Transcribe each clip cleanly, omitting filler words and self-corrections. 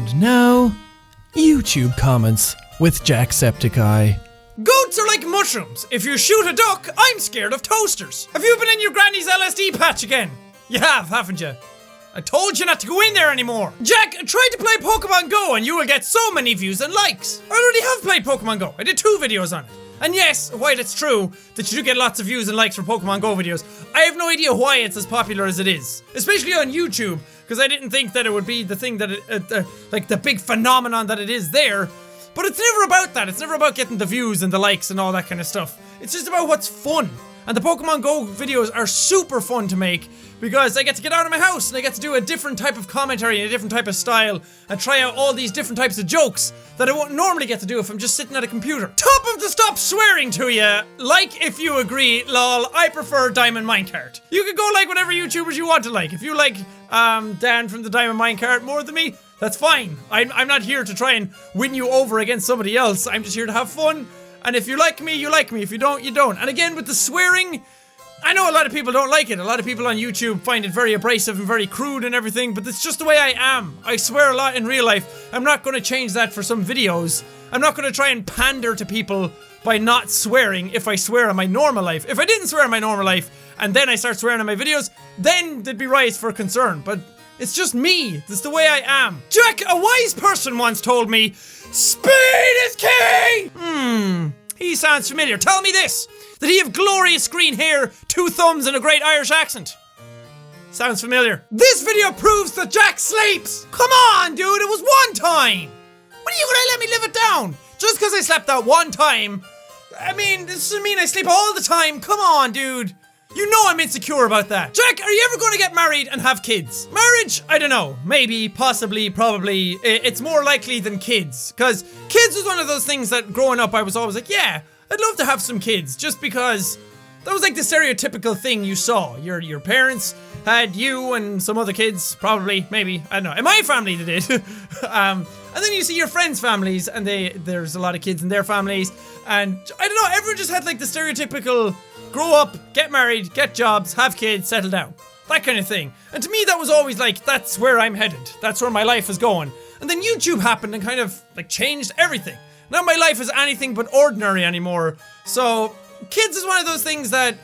And now, YouTube comments with Jacksepticeye. Goats are like mushrooms. If you shoot a duck, I'm scared of toasters. Have you been in your granny's LSD patch again? You have, haven't you? I told you not to go in there anymore. Jack, try to play Pokemon Go and you will get so many views and likes. I already have played Pokemon Go. I did 2 videos on it. And yes, while it's true that you do get lots of views and likes for Pokemon Go videos, I have no idea why it's as popular as it is. Especially on YouTube, because I didn't think that it would be the thing that like the big phenomenon that it is there. But it's never about that. It's never about getting the views and the likes and all that kind of stuff. It's just about what's fun. And the Pokemon Go videos are super fun to make because I get to get out of my house and I get to do a different type of commentary and a different type of style and try out all these different types of jokes that I won't normally get to do if I'm just sitting at a computer. Top of the stop swearing to you. Like if you agree, lol, I prefer Diamond Minecart. You can go like whatever YouTubers you want to like. If you like Dan from the Diamond Minecart more than me, that's fine. I'm not here to try and win you over against somebody else. I'm just here to have fun. And if you like me, you like me. If you don't, you don't. And again, with the swearing, I know a lot of people don't like it. A lot of people on YouTube find it very abrasive and very crude and everything, but it's just the way I am. I swear a lot in real life. I'm not going to change that for some videos. I'm not going to try and pander to people by not swearing if I swear in my normal life. If I didn't swear in my normal life, and then I start swearing in my videos, then there'd be rise for concern. But it's just me. That's the way I am. Jack, a wise person once told me, speed is key! He sounds familiar. Tell me this. Did he have glorious green hair, 2 thumbs, and a great Irish accent? Sounds familiar. This video proves that Jack sleeps! Come on, dude, it was one time! When are you gonna let me live it down? Just because I slept that one time. I mean, this doesn't mean I sleep all the time. Come on, dude. You know I'm insecure about that. Jack, are you ever going to get married and have kids? Marriage? I don't know. Maybe, possibly, probably. It's more likely than kids. Because kids was one of those things that growing up I was always like, yeah, I'd love to have some kids. Just because that was like the stereotypical thing you saw. Your parents had you and some other kids, probably, maybe. I don't know. In my family they did. And then you see your friends' families and there's a lot of kids in their families. And I don't know, everyone just had like the stereotypical grow up, get married, get jobs, have kids, settle down. That kind of thing. And to me that was always like, that's where I'm headed. That's where my life is going. And then YouTube happened and kind of like changed everything. Now my life is anything but ordinary anymore. So kids is one of those things that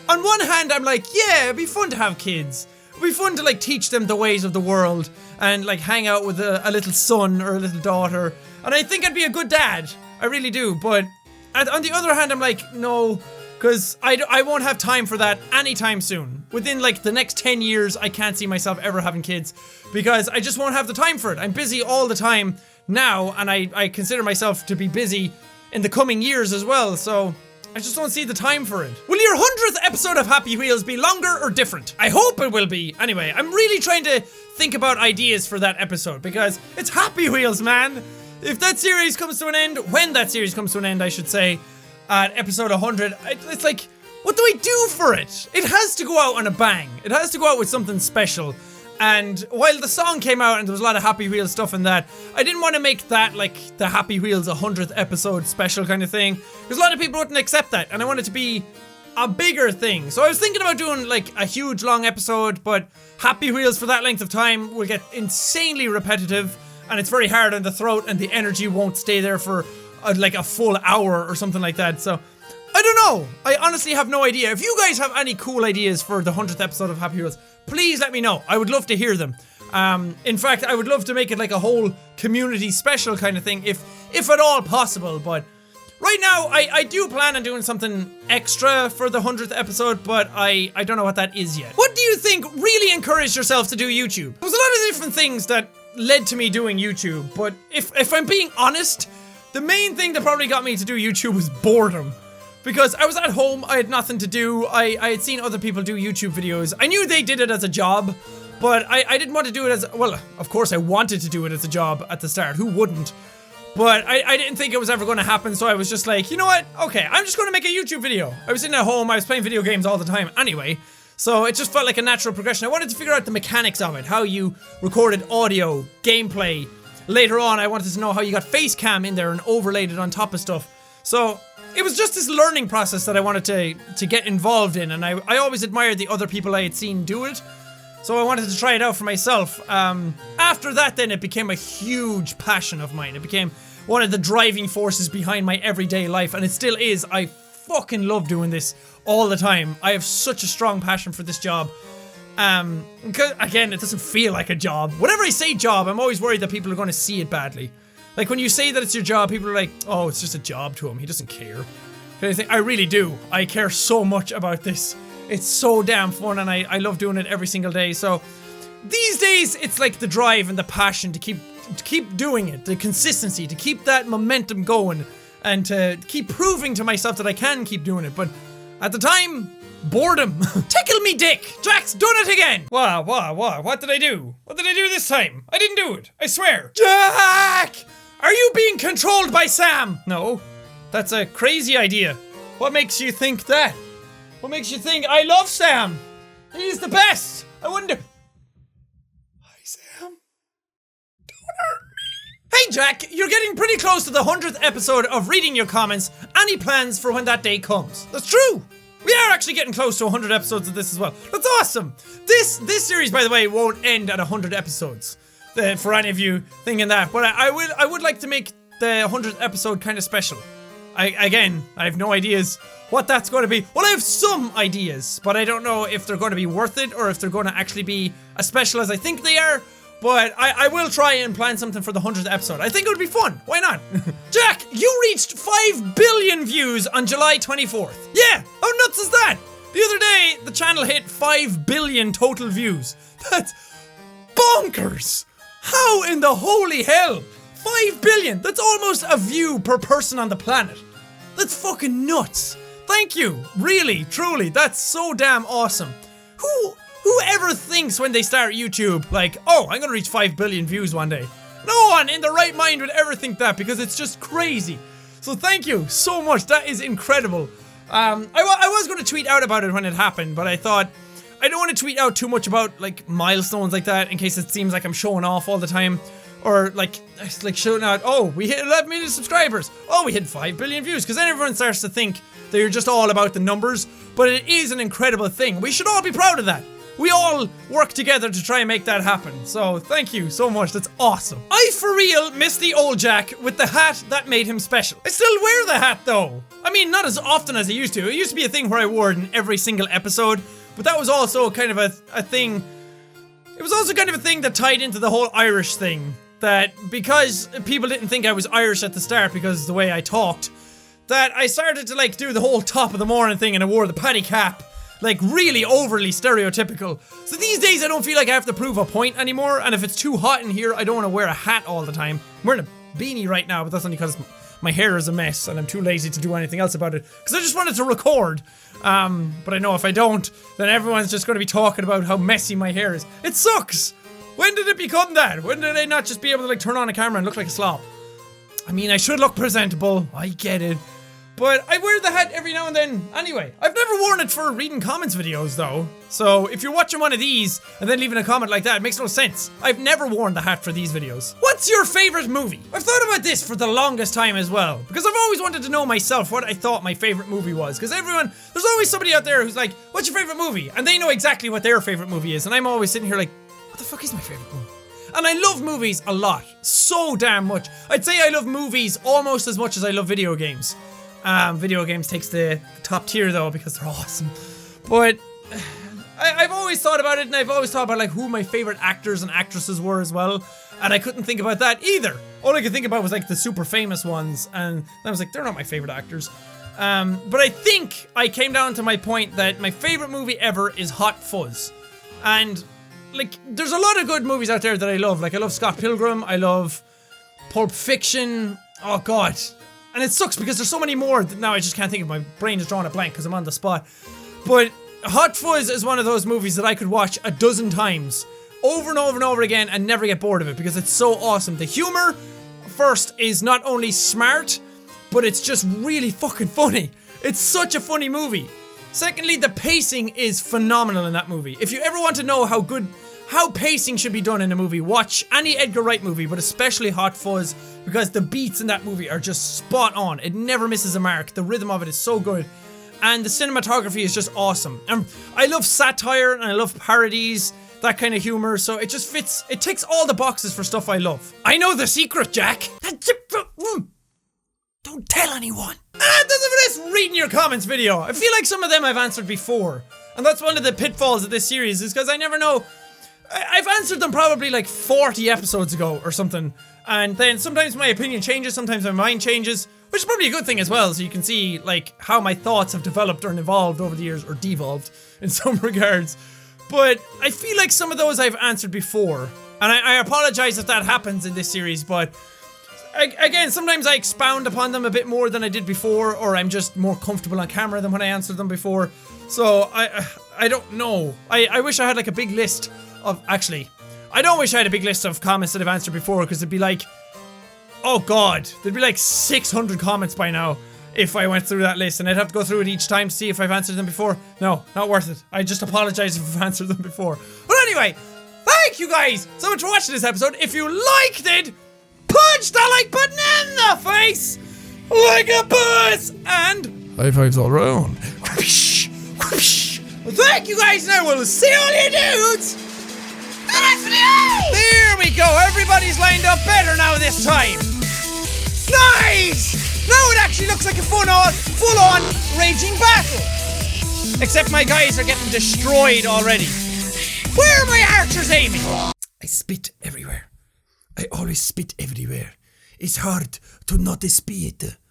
on one hand I'm like, yeah, it'd be fun to have kids. It'd be fun to like teach them the ways of the world and like hang out with a little son or a little daughter. And I think I'd be a good dad. I really do. But on the other hand, I'm like, no, because I won't have time for that anytime soon. Within like the next 10 years, I can't see myself ever having kids because I just won't have the time for it. I'm busy all the time now, and I consider myself to be busy in the coming years as well, so I just don't see the time for it. Will your 100th episode of Happy Wheels be longer or different? I hope it will be. Anyway, I'm really trying to think about ideas for that episode because it's Happy Wheels, man. If that series comes to an end, when that series comes to an end, I should say, at episode 100, it's like, what do I do for it? It has to go out on a bang. It has to go out with something special. And while the song came out and there was a lot of Happy Wheels stuff in that, I didn't want to make that like the Happy Wheels 100th episode special kind of thing. Because a lot of people wouldn't accept that, and I want it to be a bigger thing. So I was thinking about doing like a huge long episode, but Happy Wheels for that length of time will get insanely repetitive. And it's very hard on the throat and the energy won't stay there for like a full hour or something like that. So, I don't know. I honestly have no idea. If you guys have any cool ideas for the 100th episode of Happy Wheels, please let me know. I would love to hear them. In fact, I would love to make it like a whole community special kind of thing, if at all possible. But right now, I do plan on doing something extra for the 100th episode, but I don't know what that is yet. What do you think really encouraged yourself to do YouTube? There was a lot of different things that led to me doing YouTube, but if I'm being honest, the main thing that probably got me to do YouTube was boredom. Because I was at home, I had nothing to do, I had seen other people do YouTube videos. I knew they did it as a job, but I didn't want to do it as, well, of course I wanted to do it as a job at the start, who wouldn't? But I didn't think it was ever going to happen, so I was just like, you know what, okay, I'm just going to make a YouTube video. I was sitting at home, I was playing video games all the time anyway, so it just felt like a natural progression. I wanted to figure out the mechanics of it, how you recorded audio, gameplay. Later on, I wanted to know how you got face cam in there and overlaid it on top of stuff. So it was just this learning process that I wanted to get involved in, and I always admired the other people I had seen do it. So I wanted to try it out for myself. After that, then it became a huge passion of mine. It became one of the driving forces behind my everyday life, and it still is. I fucking love doing this all the time. I have such a strong passion for this job. Because, again, it doesn't feel like a job. Whenever I say job, I'm always worried that people are going to see it badly. Like, when you say that it's your job, people are like, oh, it's just a job to him. He doesn't care. I really do. I care so much about this. It's so damn fun, and I love doing it every single day. So, these days, it's like the drive and the passion to keep doing it. The consistency, to keep that momentum going, and to keep proving to myself that I can keep doing it. But at the time, boredom. Tickle me dick! Jack's done it again! What did I do? What did I do this time? I didn't do it. I swear. Jack! Are you being controlled by Sam? No. That's a crazy idea. What makes you think that? What makes you think I love Sam? He's the best! I wonder. Hi, Sam. Don't hurt me. Hey, Jack, you're getting pretty close to the 100th episode of reading your comments. Any plans for when that day comes? That's true! We are actually getting close to 100 episodes of this as well. That's awesome! This series, by the way, won't end at 100 episodes. For any of you thinking that. But I would like to make the 100th episode kind of special. I have no ideas what that's going to be. Well, I have some ideas, but I don't know if they're going to be worth it or if they're going to actually be as special as I think they are. But I will try and plan something for the 100th episode. I think it would be fun. Why not? Jack, you reached 5 billion views on July 24th. Yeah, how nuts is that? The other day, the channel hit 5 billion total views. That's bonkers. How in the holy hell? 5 billion. That's almost a view per person on the planet. That's fucking nuts. Thank you. Really, truly, that's so damn awesome. Whoever thinks when they start YouTube, like, oh, I'm gonna reach 5 billion views one day. No one in the right mind would ever think that, because it's just crazy. So thank you so much. That is incredible. I was going to tweet out about it when it happened, but I thought I don't want to tweet out too much about like milestones like that in case it seems like I'm showing off all the time. Or like showing out, oh, we hit 11 million subscribers. Oh, we hit 5 billion views. Because then everyone starts to think that you're just all about the numbers. But it is an incredible thing. We should all be proud of that. We all work together to try and make that happen. So thank you so much. That's awesome. I for real miss the old Jack with the hat that made him special. I still wear the hat though. I mean, not as often as I used to. It used to be a thing where I wore it in every single episode. But that was also kind of a thing. It was also kind of a thing that tied into the whole Irish thing. That because people didn't think I was Irish at the start because of the way I talked, that I started to like do the whole top of the morning thing and I wore the paddy cap. Like really overly stereotypical. So these days I don't feel like I have to prove a point anymore, and if it's too hot in here I don't want to wear a hat all the time. I'm wearing a beanie right now, but that's only because my hair is a mess and I'm too lazy to do anything else about it. Because I just wanted to record. But I know if I don't, then everyone's just going to be talking about how messy my hair is. It sucks! When did it become that? When did I not just be able to like turn on a camera and look like a slob? I mean, I should look presentable. I get it. But I wear the hat every now and then. Anyway, I've never worn it for reading comments videos though. So if you're watching one of these and then leaving a comment like that, it makes no sense. I've never worn the hat for these videos. What's your favorite movie? I've thought about this for the longest time as well. Because I've always wanted to know myself what I thought my favorite movie was. Because there's always somebody out there who's like, what's your favorite movie? And they know exactly what their favorite movie is. And I'm always sitting here like, what the fuck is my favorite movie? And I love movies a lot. So damn much. I'd say I love movies almost as much as I love video games. Video games takes the top tier though because they're awesome. But I've always thought about it, and I've always thought about like who my favorite actors and actresses were as well. And I couldn't think about that either. All I could think about was like the super famous ones, and I was like, they're not my favorite actors. But I think I came down to my point that my favorite movie ever is Hot Fuzz. And like, there's a lot of good movies out there that I love. Like I love Scott Pilgrim, I love Pulp Fiction. Oh god. And it sucks because there's so many more that now I just can't think of. My brain is drawing a blank because I'm on the spot. But Hot Fuzz is one of those movies that I could watch a dozen times over and over and over again and never get bored of it because it's so awesome. The humor, first, is not only smart, but it's just really fucking funny. It's such a funny movie. Secondly, the pacing is phenomenal in that movie. If you ever want to know how pacing should be done in a movie, watch any Edgar Wright movie, but especially Hot Fuzz, because the beats in that movie are just spot on. It never misses a mark. The rhythm of it is so good. And the cinematography is just awesome. I love satire and I love parodies. that kind of humor, so it just fits, it ticks all the boxes for stuff I love. I know the secret, Jack. Don't tell anyone. That's for this reading your comments video. I feel like some of them I've answered before, and that's one of the pitfalls of this series, is because I never know. I've answered them probably like 40 episodes ago or something, and then sometimes my opinion changes, sometimes my mind changes, which is probably a good thing as well, so you can see like how my thoughts have developed or evolved over the years, or devolved in some regards. But I feel like some of those I've answered before, and I apologize if that happens in this series, but again, sometimes I expound upon them a bit more than I did before, or I'm just more comfortable on camera than when I answered them before. So I don't know. I wish I had like a big list of, actually, I don't wish I had a big list of comments that I've answered before, because it'd be like, oh god, there'd be like 600 comments by now if I went through that list, and I'd have to go through it each time to see if I've answered them before. No, not worth it. I just apologize if I've answered them before. But anyway, thank you guys so much for watching this episode. If you liked it, punch that like button in the face like a boss, and High fives all around. thank you guys, and I will see all you dudes in the next video. There we go. Everybody's lined up better now this time. Nice! Now it actually looks like a full-on raging battle. Except my guys are getting destroyed already. Where are my archers aiming? I spit everywhere. I always spit everywhere. It's hard to not spit